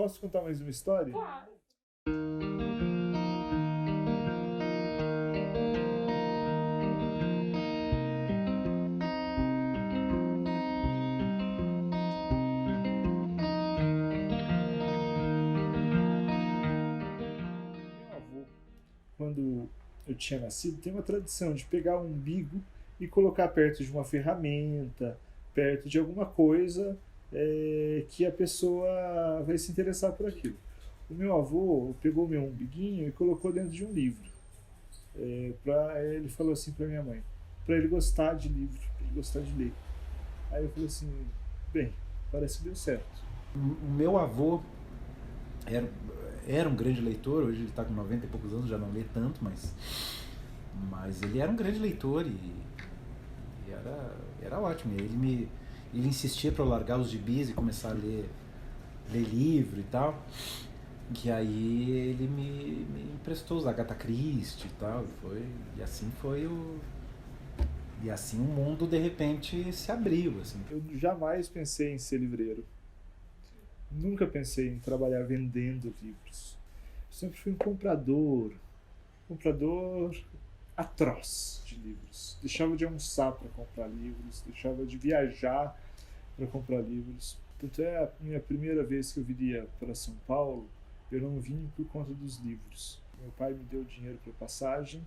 posso contar mais uma história? Claro. Meu avô, quando eu tinha nascido, tem uma tradição de pegar o umbigo e colocar perto de uma ferramenta, perto de alguma coisa que a pessoa vai se interessar por aquilo. O meu avô pegou o meu umbiguinho e colocou dentro de um livro. Ele falou assim para minha mãe, para ele gostar de livro, para ele gostar de ler. Aí eu falei assim, bem, parece que deu certo. O meu avô era um grande leitor, hoje ele está com 90 e poucos anos, já não lê tanto, mas ele era um grande leitor e era ótimo. Ele insistia para eu largar os gibis e começar a ler livro e tal. Que aí ele me emprestou os Agatha Christie e tal, e assim o mundo de repente se abriu, assim. Eu jamais pensei em ser livreiro. Nunca pensei em trabalhar vendendo livros. Eu sempre fui um comprador atroz de livros. Deixava de almoçar para comprar livros, deixava de viajar para comprar livros. Tanto é a minha primeira vez que eu viria para São Paulo, eu não vim por conta dos livros. Meu pai me deu dinheiro para passagem,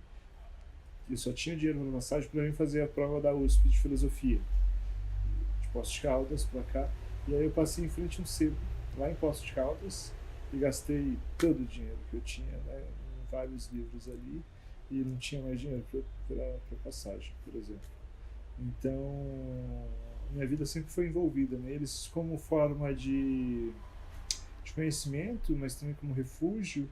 eu só tinha dinheiro para passagem para mim fazer a prova da USP de filosofia, de Poços de Caldas para cá. E aí eu passei em frente a um sebo, lá em Poços de Caldas, e gastei todo o dinheiro que eu tinha, né, em vários livros ali, e não tinha mais dinheiro para passagem, por exemplo. Então, minha vida sempre foi envolvida neles como forma de conhecimento, mas também como refúgio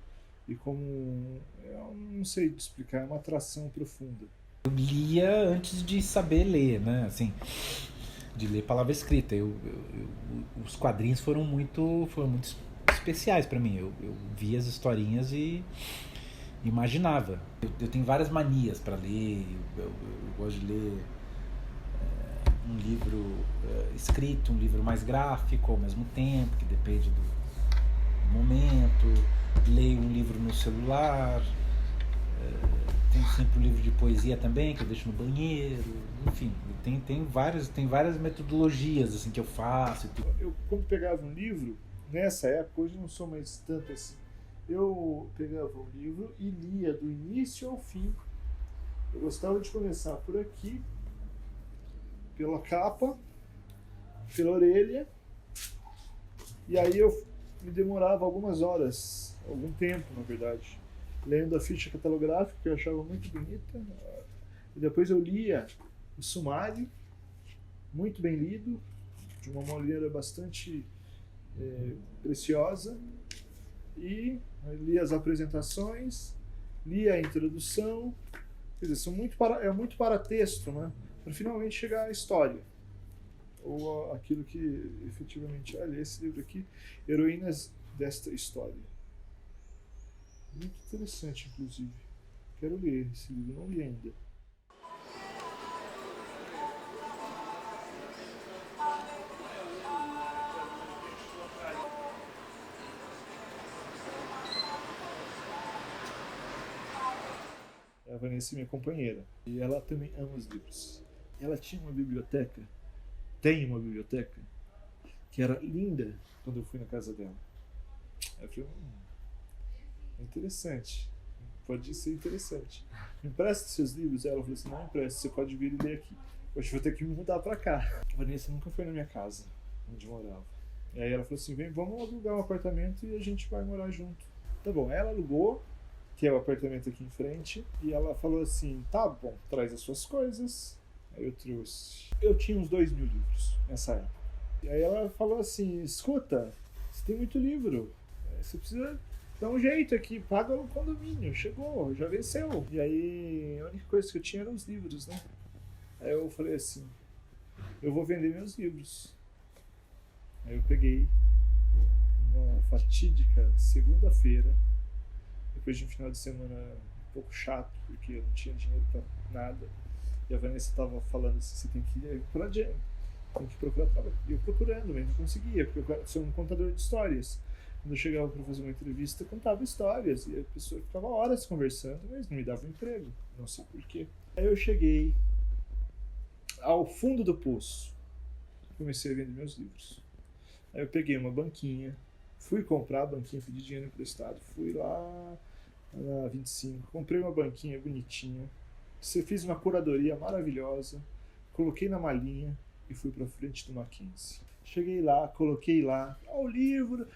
e como, eu não sei te explicar, é uma atração profunda. Eu lia antes de saber ler, né? Assim, de ler palavra escrita. Os quadrinhos foram muito especiais para mim. Eu via as historinhas e imaginava. Eu tenho várias manias para ler. Eu gosto de ler um livro escrito, um livro mais gráfico ao mesmo tempo, que depende do momento. Leio um livro no celular. Tenho sempre um livro de poesia também, que eu deixo no banheiro. Enfim, tem várias metodologias assim, que eu faço. Eu, quando pegava um livro, nessa época, hoje não sou mais tanto assim, eu pegava um livro e lia do início ao fim. Eu gostava de começar por aqui, pela capa, pela orelha, e aí eu me demorava algumas horas, algum tempo na verdade, lendo a ficha catalográfica, que eu achava muito bonita, e depois eu lia o sumário, muito bem lido, de uma maneira bastante preciosa, e lia as apresentações, lia a introdução, quer dizer, é muito para texto, né? Para finalmente chegar à história, ou aquilo que efetivamente, olha, esse livro aqui, Heroínas desta História. Muito interessante, inclusive. Quero ler esse livro, não li ainda. A Vanessa é minha companheira, e ela também ama os livros. Ela tinha uma biblioteca, tem uma biblioteca, que era linda quando eu fui na casa dela. Eu falei, é interessante, pode ser interessante. Me empresta seus livros? Ela falou assim, não empresta, você pode vir e ler aqui. Hoje eu vou ter que me mudar pra cá. A Vanessa nunca foi na minha casa, onde morava. E aí ela falou assim, vem, vamos alugar um apartamento e a gente vai morar junto. Tá bom, ela alugou, que é o apartamento aqui em frente, e ela falou assim, tá bom, traz as suas coisas. Aí eu trouxe. Eu tinha uns 2.000 livros nessa época. E aí ela falou assim, escuta, você tem muito livro, você precisa dar um jeito aqui, paga no condomínio, chegou, já venceu. E aí a única coisa que eu tinha eram os livros, né? Aí eu falei assim, eu vou vender meus livros. Aí eu peguei uma fatídica segunda-feira, depois de um final de semana um pouco chato, porque eu não tinha dinheiro pra nada. E a Vanessa estava falando assim, você tem que ir por adiante, tem que procurar trabalho. E eu procurando, mas não conseguia, porque eu sou um contador de histórias. Quando eu chegava para fazer uma entrevista, contava histórias e a pessoa ficava horas conversando, mas não me dava um emprego, não sei porquê. Aí eu cheguei ao fundo do poço, comecei a vender meus livros. Aí eu peguei uma banquinha, fui comprar a banquinha, pedi dinheiro emprestado, fui lá na 25, comprei uma banquinha bonitinha, fiz uma curadoria maravilhosa, coloquei na malinha e fui para frente do Mackenzie. Cheguei lá, coloquei lá, o livro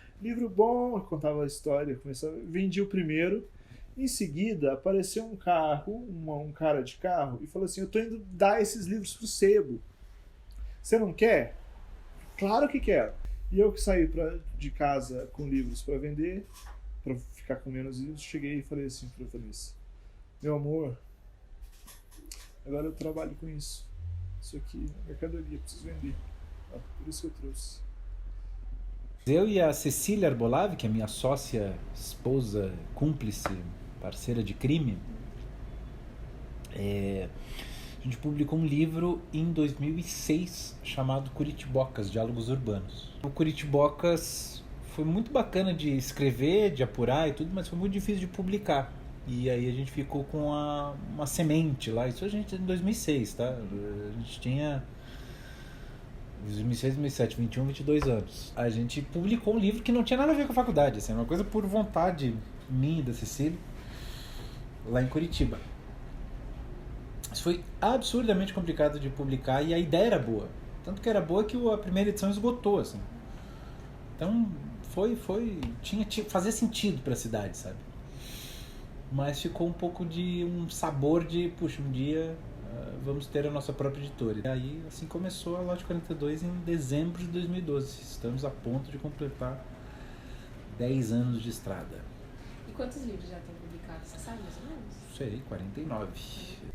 bom, eu contava a história, vendi o primeiro. Em seguida, apareceu um cara de carro, e falou assim: eu tô indo dar esses livros pro sebo. Você não quer? Claro que quero. E eu que saí de casa com livros para vender, para ficar com menos livros, cheguei e falei assim para Vanessa: meu amor, agora eu trabalho com isso. Isso aqui é mercadoria, preciso vender. Por isso que eu trouxe. Eu e a Cecília Arbolave, que é minha sócia, esposa, cúmplice, parceira de crime, a gente publicou um livro em 2006 chamado Curitibocas, Diálogos Urbanos. O Curitibocas foi muito bacana de escrever, de apurar e tudo, mas foi muito difícil de publicar. E aí a gente ficou com uma semente lá. Isso a gente em 2006, tá? A gente tinha 2006, 2007, 21, 22 anos. A gente publicou um livro que não tinha nada a ver com a faculdade, assim, uma coisa por vontade minha e da Cecília, lá em Curitiba. Isso foi absurdamente complicado de publicar e a ideia era boa. Tanto que era boa que a primeira edição esgotou, assim. Então, fazia sentido para a cidade, sabe? Mas ficou um pouco de um sabor de, puxa, um dia vamos ter a nossa própria editora. E aí, assim começou a Lote 42 em dezembro de 2012. Estamos a ponto de completar 10 anos de estrada. E quantos livros já tem publicado? Você sabe mais ou menos? Sei, 49.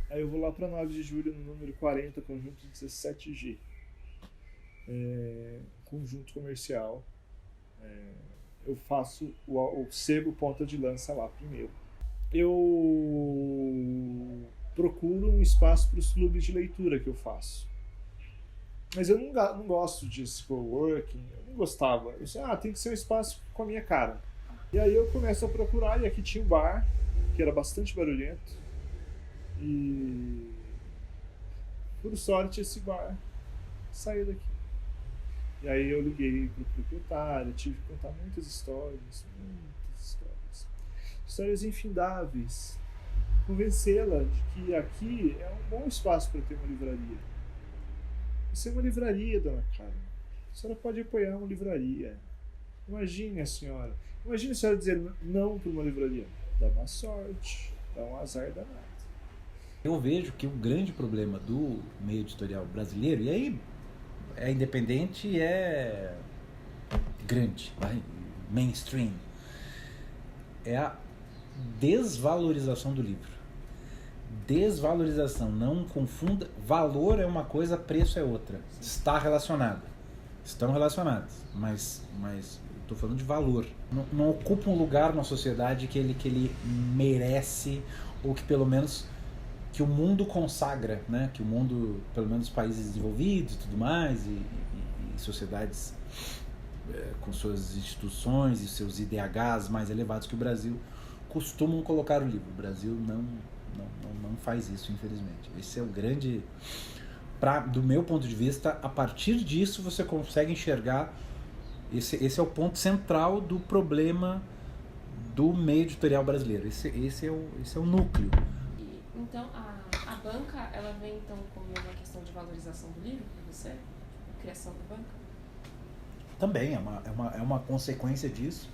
Aí eu vou lá para 9 de julho no número 40, conjunto 17G. Conjunto comercial. Eu faço o sebo ponta de lança lá primeiro. Eu procuro um espaço para os clubes de leitura que eu faço. Mas eu não gosto de coworking, eu não gostava. Eu disse, tem que ser um espaço com a minha cara. E aí eu começo a procurar, e aqui tinha um bar, que era bastante barulhento. E por sorte esse bar saiu daqui. E aí eu liguei para o proprietário, tive que contar muitas histórias. Histórias infindáveis. Convencê-la de que aqui é um bom espaço para ter uma livraria. Isso é uma livraria, dona Carmen. A senhora pode apoiar uma livraria. Imagine a senhora dizer não para uma livraria. Dá má sorte, dá um azar danado. Eu vejo que o grande problema do meio editorial brasileiro, e aí é independente e é grande, mainstream, é a desvalorização do livro. Desvalorização, não confunda. Valor é uma coisa, preço é outra. Estão relacionados, mas estou falando de valor. Não ocupa um lugar na sociedade que ele merece, ou que pelo menos que o mundo consagra, né? Que o mundo, pelo menos países desenvolvidos e tudo mais, e sociedades com suas instituições e seus IDHs mais elevados que o Brasil, costumam colocar o livro. O Brasil não faz isso, infelizmente. Esse é o grande... do meu ponto de vista, a partir disso você consegue enxergar... Esse é o ponto central do problema do meio editorial brasileiro. Esse é o núcleo. Então, a banca, ela vem então como uma questão de valorização do livro para você? A criação da banca? Também é uma consequência disso.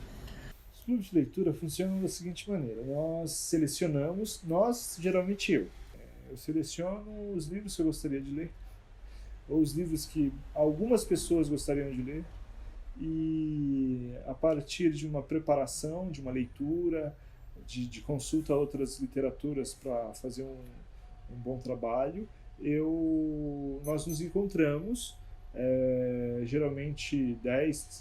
Os clubes de leitura funcionam da seguinte maneira: geralmente eu seleciono os livros que eu gostaria de ler, ou os livros que algumas pessoas gostariam de ler, e a partir de uma preparação, de uma leitura, de consulta a outras literaturas para fazer um bom trabalho, nós nos encontramos, geralmente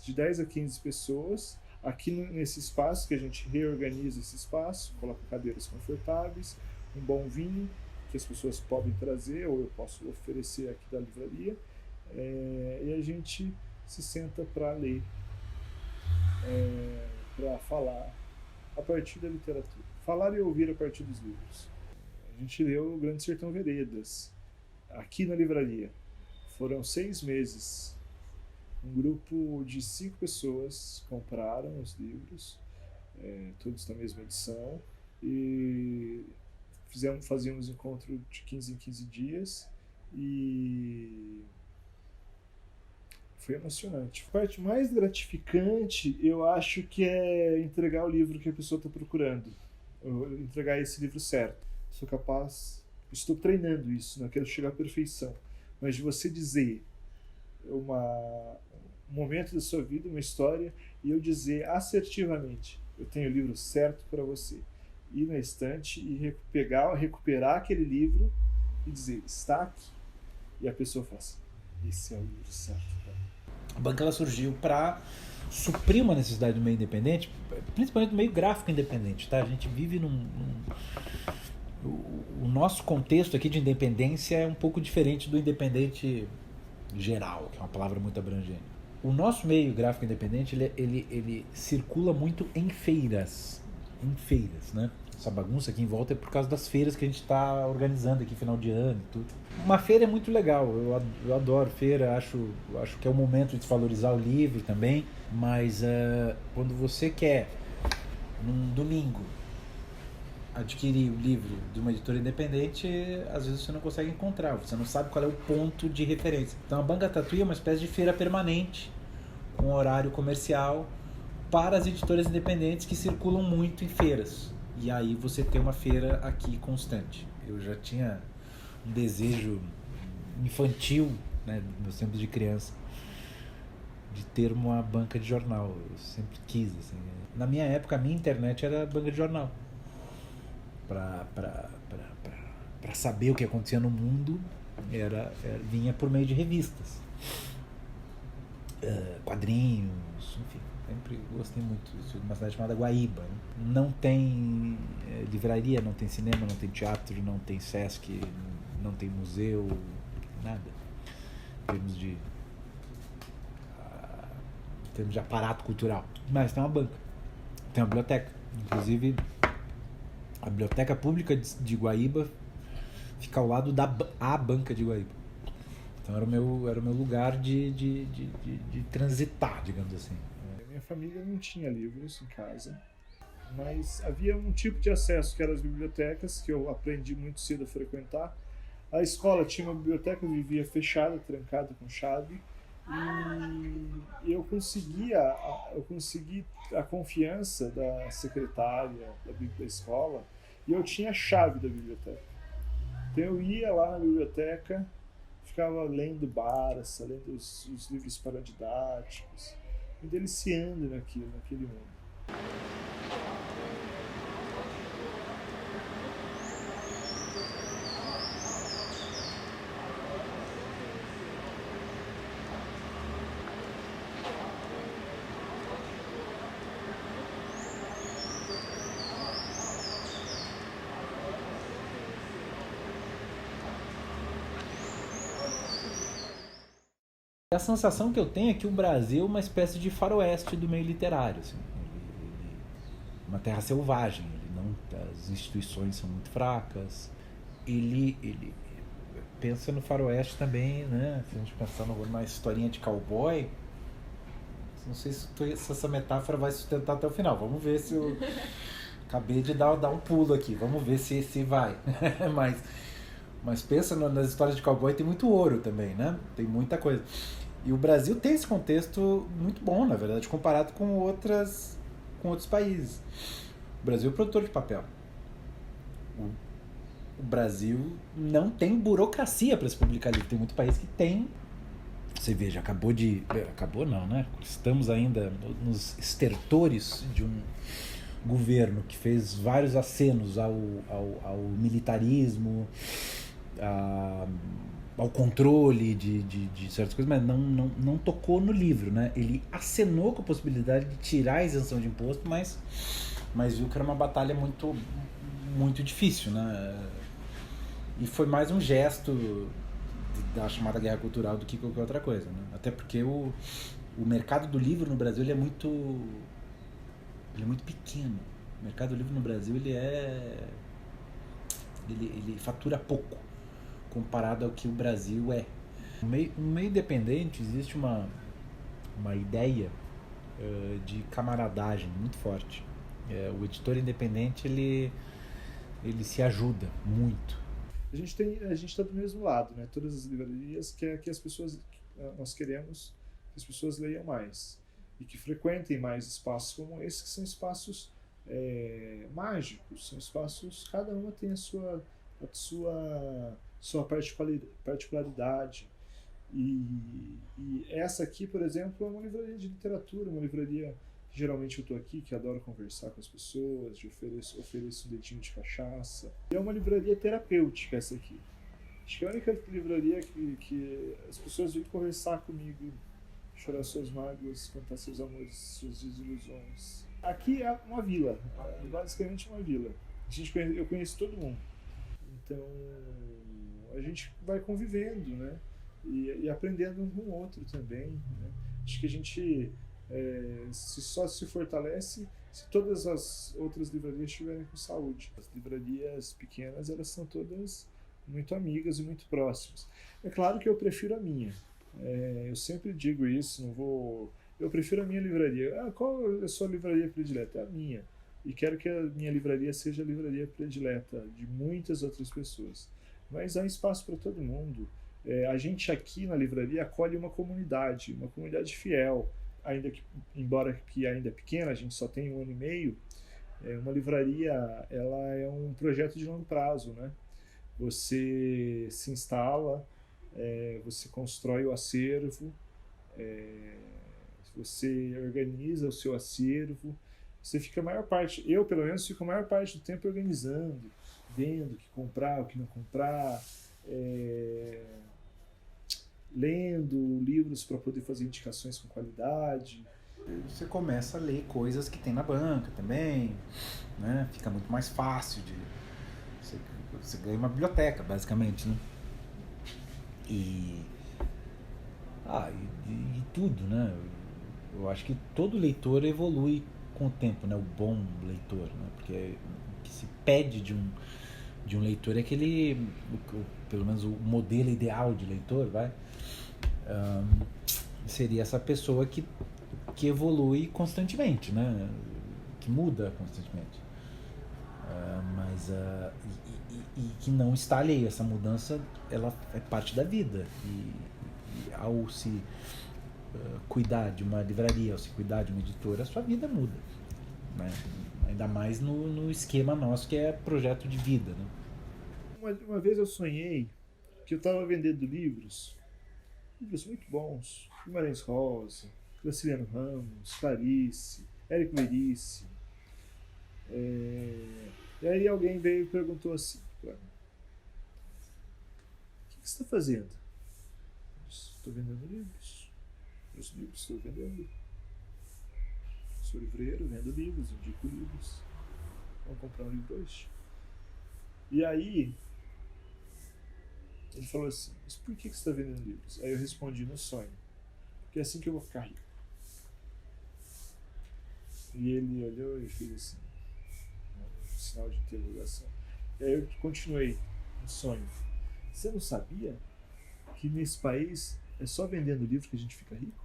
de 10 a 15 pessoas, aqui nesse espaço, que a gente reorganiza esse espaço, coloca cadeiras confortáveis, um bom vinho que as pessoas podem trazer, ou eu posso oferecer aqui da livraria, e a gente se senta para ler. para falar a partir da literatura. Falar e ouvir a partir dos livros. A gente leu O Grande Sertão Veredas, aqui na livraria. Foram 6 meses. Um grupo de 5 pessoas compraram os livros, todos na mesma edição, e fazíamos encontro de 15 em 15 dias, e foi emocionante. A parte mais gratificante, eu acho que é entregar o livro que a pessoa está procurando, entregar esse livro certo. Sou capaz, estou treinando isso, não quero chegar à perfeição, mas de você dizer um momento da sua vida, uma história, e eu dizer assertivamente: eu tenho o livro certo para você. Ir na estante e recuperar aquele livro e dizer: está aqui. E a pessoa fala assim: esse é o livro certo. A banca ela surgiu para suprir uma necessidade do meio independente, principalmente do meio gráfico independente. Tá? A gente vive o nosso contexto aqui de independência é um pouco diferente do independente geral, que é uma palavra muito abrangente. O nosso meio gráfico independente ele circula muito em feiras, né? Essa bagunça aqui em volta é por causa das feiras que a gente está organizando aqui final de ano e tudo. Uma feira é muito legal, eu adoro feira, acho que é o momento de valorizar o livro também, mas quando você quer num domingo adquirir o livro de uma editora independente, às vezes você não consegue encontrar, você não sabe qual é o ponto de referência. Então a Banca Tatuí é uma espécie de feira permanente, com horário comercial, para as editoras independentes que circulam muito em feiras. E aí você tem uma feira aqui constante. Eu já tinha um desejo infantil, né, nos meus tempos de criança, de ter uma banca de jornal. Eu sempre quis, assim. Na minha época, a minha internet era a banca de jornal. Para saber o que acontecia no mundo, vinha por meio de revistas, quadrinhos, enfim. Sempre gostei muito disso. Uma cidade chamada Guaíba, né? Não tem livraria, não tem cinema, não tem teatro, não tem Sesc, não tem museu, nada. Em termos de aparato cultural. Mas tem uma banca, tem uma biblioteca. Inclusive, a Biblioteca Pública de Guaíba fica ao lado da banca de Guaíba. Então era o meu lugar de transitar, digamos assim. Minha família não tinha livros em casa, mas havia um tipo de acesso que eram as bibliotecas, que eu aprendi muito cedo a frequentar. A escola tinha uma biblioteca, vivia fechada, trancada com chave, e eu consegui a confiança da secretária da escola, e eu tinha a chave da biblioteca. Então eu ia lá na biblioteca, ficava lendo Barça, lendo os livros paradidáticos, me deliciando naquele mundo. A sensação que eu tenho é que o Brasil é uma espécie de faroeste do meio literário, assim. Uma terra selvagem, as instituições são muito fracas. Ele pensa no faroeste também, né? Se a gente pensar numa historinha de cowboy, não sei se essa metáfora vai sustentar até o final. Vamos ver se eu acabei de dar um pulo aqui. Vamos ver se vai. Mas pensa nas histórias de cowboy, tem muito ouro também, né? Tem muita coisa. E o Brasil tem esse contexto muito bom, na verdade, comparado com outros países. O Brasil é produtor de papel. O Brasil não tem burocracia para se publicar livro. Tem muito país que tem. Você veja, acabou não, né? Estamos ainda nos estertores de um governo que fez vários acenos ao militarismo, ao controle de certas coisas, mas não tocou no livro, né? Ele acenou com a possibilidade de tirar a isenção de imposto, mas viu que era uma batalha muito, muito difícil, né? E foi mais um gesto da chamada guerra cultural do que qualquer outra coisa, né? Até porque o mercado do livro no Brasil ele é muito ele é muito pequeno. O mercado livre no Brasil ele fatura pouco comparado ao que o Brasil é. No meio independente existe uma ideia de camaradagem muito forte. O editor independente ele se ajuda muito. A gente está do mesmo lado, né? Todas as livrarias que as pessoas, nós queremos que as pessoas leiam mais e que frequentem mais espaços como esse, que são espaços mágicos, são espaços, cada uma tem a sua particularidade. E essa aqui, por exemplo, é uma livraria de literatura, uma livraria que geralmente eu estou aqui, que adoro conversar com as pessoas, ofereço um leitinho de cachaça. E é uma livraria terapêutica essa aqui. Acho que é a única livraria que as pessoas vêm conversar comigo, chorar suas mágoas, contar seus amores, suas desilusões. Aqui é uma vila, basicamente uma vila. Eu conheço todo mundo. Então a gente vai convivendo, né? E aprendendo um com o outro também, né? Acho que a gente só se fortalece se todas as outras livrarias estiverem com saúde. As livrarias pequenas, elas são todas muito amigas e muito próximas. É claro que eu prefiro a minha. Eu sempre digo isso, eu prefiro a minha livraria. Qual é a sua livraria predileta? É a minha. E quero que a minha livraria seja a livraria predileta de muitas outras pessoas. Mas há espaço para todo mundo. A gente aqui na livraria acolhe uma comunidade fiel, embora que ainda pequena, a gente só tem 1 ano e meio. Uma livraria, ela é um projeto de longo prazo, né? Você se instala, você constrói o acervo, você organiza o seu acervo, você fica a maior parte, eu pelo menos fico a maior parte do tempo organizando, vendo o que comprar, o que não comprar, lendo livros para poder fazer indicações com qualidade. Você começa a ler coisas que tem na banca também, né? Fica muito mais fácil você ganha uma biblioteca, basicamente, né? E tudo, né? Eu acho que todo leitor evolui com o tempo, né? O bom leitor, né? Porque o que se pede de um leitor é que ele, pelo menos o modelo ideal de leitor, seria essa pessoa que evolui constantemente, né? Que muda constantemente. E que não está alheio. Essa mudança, ela é parte da vida. E ao se cuidar de uma livraria, ao se cuidar de uma editora, a sua vida muda, né? Ainda mais no esquema nosso, que é projeto de vida, né? Uma vez eu sonhei que eu estava vendendo livros muito bons, Guimarães Rosa, Graciliano Ramos, Clarice, Érico Veríssimo. E aí alguém veio e perguntou assim: o que você está fazendo? Estou vendendo livros. Meus livros estou vendendo. Sou livreiro, vendo livros, indico livros. Vamos comprar um livro hoje? E aí ele falou assim: mas por que você está vendendo livros? Aí eu respondi no sonho: porque é assim que eu vou ficar rico. E ele olhou e fez assim, um sinal de interrogação. E aí eu continuei no sonho: você não sabia que nesse país é só vendendo livro que a gente fica rico?